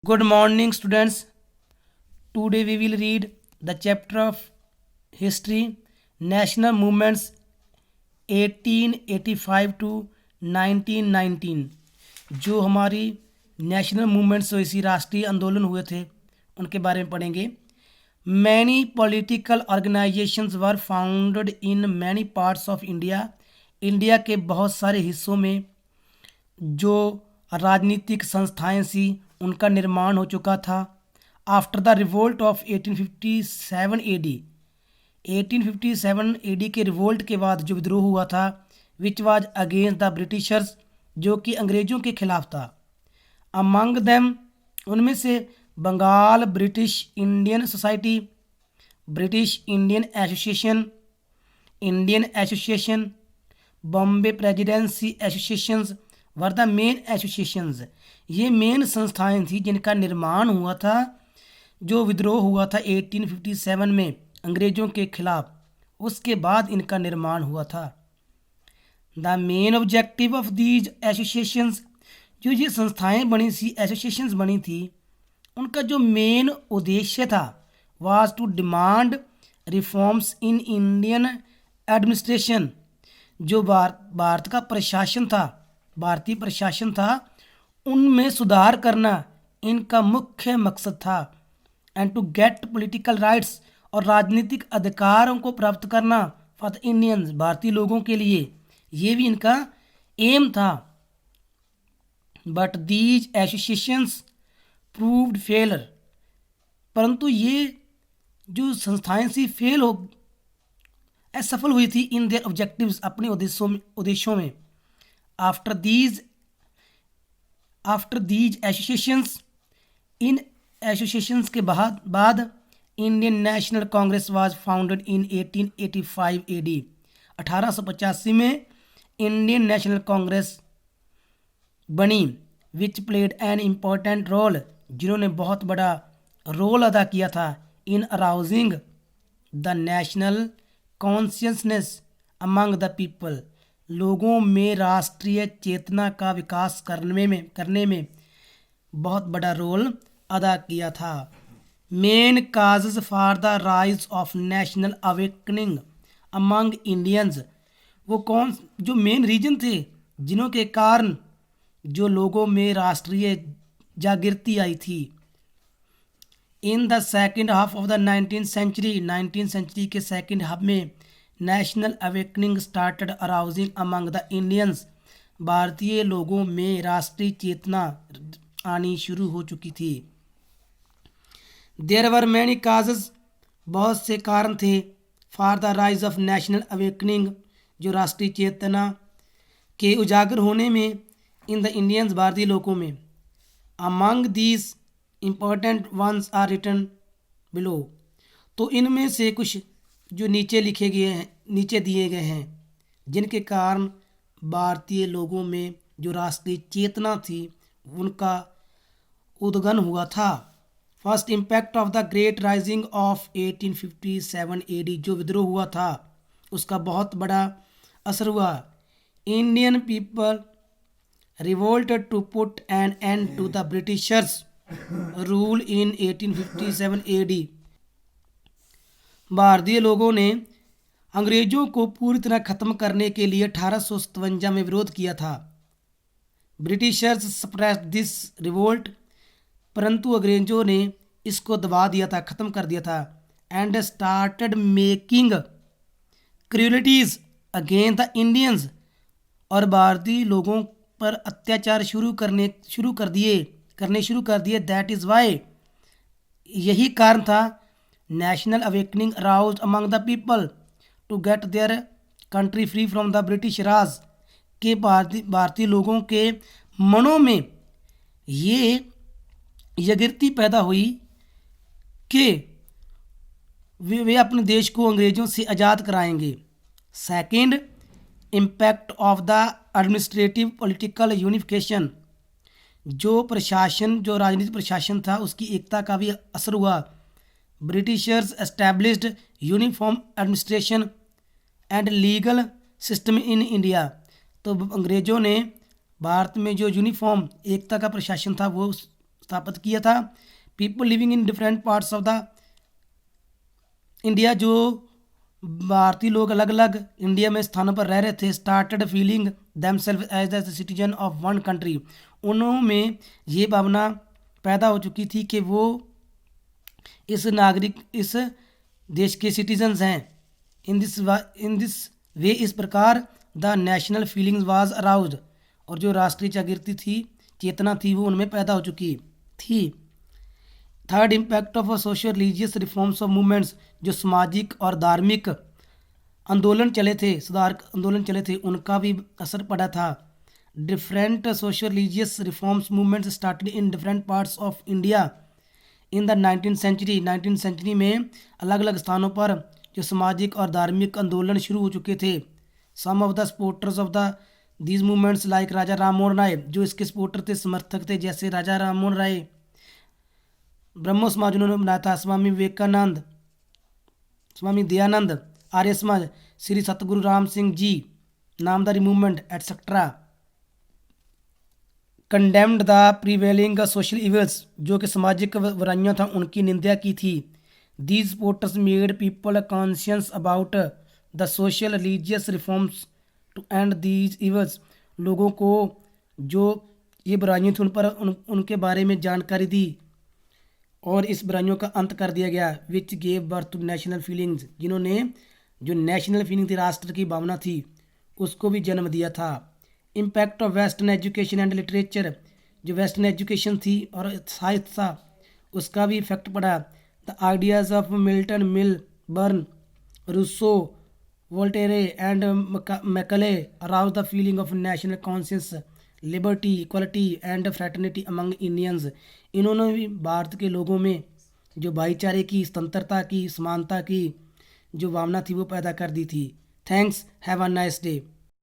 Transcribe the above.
Good morning, students. Today we will read the chapter of history, national movements 1885 to 1919। जो हमारी national movements हुई थी, राष्ट्रीय आंदोलन हुए थे, उनके बारे में पढ़ेंगे। Many political organisations were founded in many parts of India. India के बहुत सारे हिस्सों में जो राजनीतिक संस्थाएं थी उनका निर्माण हो चुका था। After the revolt of 1857 AD, 1857 AD के रिवोल्ट के बाद जो विद्रोह हुआ था, which was against the Britishers, जो कि अंग्रेज़ों के खिलाफ था। अमंग देम, उनमें से Bengal British Indian society, British Indian association, Indian association, Bombay presidency associations were the main associations. ये मेन संस्थाएं थी जिनका निर्माण हुआ था, जो विद्रोह हुआ था 1857 में अंग्रेज़ों के खिलाफ, उसके बाद इनका निर्माण हुआ था। The main objective of these associations, जो ये संस्थाएं बनी थी, एसोसिएशंस बनी थी, उनका जो मेन उद्देश्य था was to demand reforms in Indian administration. जो भारत का प्रशासन था, भारतीय प्रशासन था, उनमें सुधार करना इनका मुख्य मकसद था। And to get political rights, और राजनीतिक अधिकारों को प्राप्त करना फॉर द इंडियंस, भारतीय लोगों के लिए, ये भी इनका एम था। But these associations proved failure, परंतु ये जो संस्थाएं थी असफल हुई थी इन देयर ऑब्जेक्टिव्स, अपने उद्देश्यों में। आफ्टर दीज एसोसिएशंस, इन एसोसिएशंस के बाद Indian National Congress was founded in 1885 AD. 1885 में इंडियन नेशनल कांग्रेस बनी, which played an important role, जिन्होंने बहुत बड़ा रोल अदा किया था in arousing the national consciousness among the people, लोगों में राष्ट्रीय चेतना का विकास करने में बहुत बड़ा रोल अदा किया था। Main causes for the rise of national awakening among Indians, वो जो मेन रीजन थे जिन्हों के कारण जो लोगों में राष्ट्रीय जागृति आई थी। In the second half of the 19th century के सेकेंड हाफ में national awakening started arousing among the Indians, भारतीय लोगों में राष्ट्रीय चेतना आनी शुरू हो चुकी थी। देयर वर मैनी काजेस, बहुत से कारण थे, for the rise of national awakening, जो राष्ट्रीय चेतना के उजागर होने में इन द इंडियंस, भारतीय लोगों में। Among these important ones are written below, तो इनमें से कुछ जो नीचे दिए गए हैं, जिनके कारण भारतीय लोगों में जो राष्ट्रीय चेतना थी उनका उद्गम हुआ था। First impact of the great rising of 1857 AD, जो विद्रोह हुआ था उसका बहुत बड़ा असर हुआ। Indian people revolted to put an end to the Britishers rule in 1857 AD, भारतीय लोगों ने अंग्रेजों को पूरी तरह खत्म करने के लिए 1857 में विरोध किया था। ब्रिटिशर्स सप्रेस्ड दिस रिवोल्ट, परंतु अंग्रेजों ने इसको दबा दिया था, खत्म कर दिया था। And started making cruelties against the Indians, और भारतीय लोगों पर अत्याचार करने शुरू कर दिए। दैट इज़ वाई, यही कारण था, national awakening aroused among the people to get their country free from the British Raj, के भारतीय लोगों के मनों में ये जागृति पैदा हुई कि वे अपने देश को अंग्रेज़ों से आज़ाद कराएंगे। Second, impact of the administrative political unification, जो राजनीतिक प्रशासन था उसकी एकता का भी असर हुआ। Britishers established uniform administration and legal system in India, तो अंग्रेज़ों ने भारत में जो यूनिफॉर्म एकता का प्रशासन था वो स्थापित किया था। People living in different parts of the India, जो भारतीय लोग अलग अलग इंडिया में स्थानों पर रह रहे थे, started feeling themselves as the citizen of one country. उनमें ये भावना पैदा हो चुकी थी कि वो इस देश के सिटीजन्स हैं। इन दिस वे, इस प्रकार the national feelings was aroused, और जो राष्ट्रीय जागृति थी, चेतना थी, वो उनमें पैदा हो चुकी थी। Third, impact of social religious reforms of movements, जो सामाजिक और धार्मिक आंदोलन चले थे, सुधार आंदोलन चले थे, उनका भी असर पड़ा था। Different social religious reforms movements started in different parts of India in the 19th century में अलग अलग स्थानों पर जो सामाजिक और धार्मिक आंदोलन शुरू हो चुके थे। Some of the supporters of the these movements like Raja Rammohan Roy, जो इसके सपोर्टर थे, समर्थक थे, जैसे राजा राममोहन राय। ब्रह्मो समाज उन्होंने बनाया था, स्वामी विवेकानंद, स्वामी दयानंद, आर्य Samaj, Shri Satguru Ram Singh ji, Namdhari movement etcetera. Condemned the prevailing social evils, जो कि सामाजिक बुराइयां था, उनकी निंदा की थी। These supporters made people conscious about the social religious reforms to end these evils, लोगों को जो ये बुराइयां थी उनके बारे में जानकारी दी और इस बुराइयों का अंत कर दिया गया। Which gave birth to national feelings, जिन्होंने जो नेशनल फीलिंग थी, राष्ट्र की भावना थी, उसको भी जन्म दिया था। Impact of western education and literature, जो वेस्टर्न एजुकेशन थी और साहित्य था, उसका भी इफेक्ट पड़ा। The ideas of Milton, Milburn, Rousseau, Voltaire and Macaulay arouse the feeling of national conscious, liberty, equality and fraternity among Indians. इन्होंने भी भारत के लोगों में जो भाईचारे की, स्वतंत्रता की, समानता की जो भावना थी, वो पैदा कर दी थी। Thanks, have a nice day.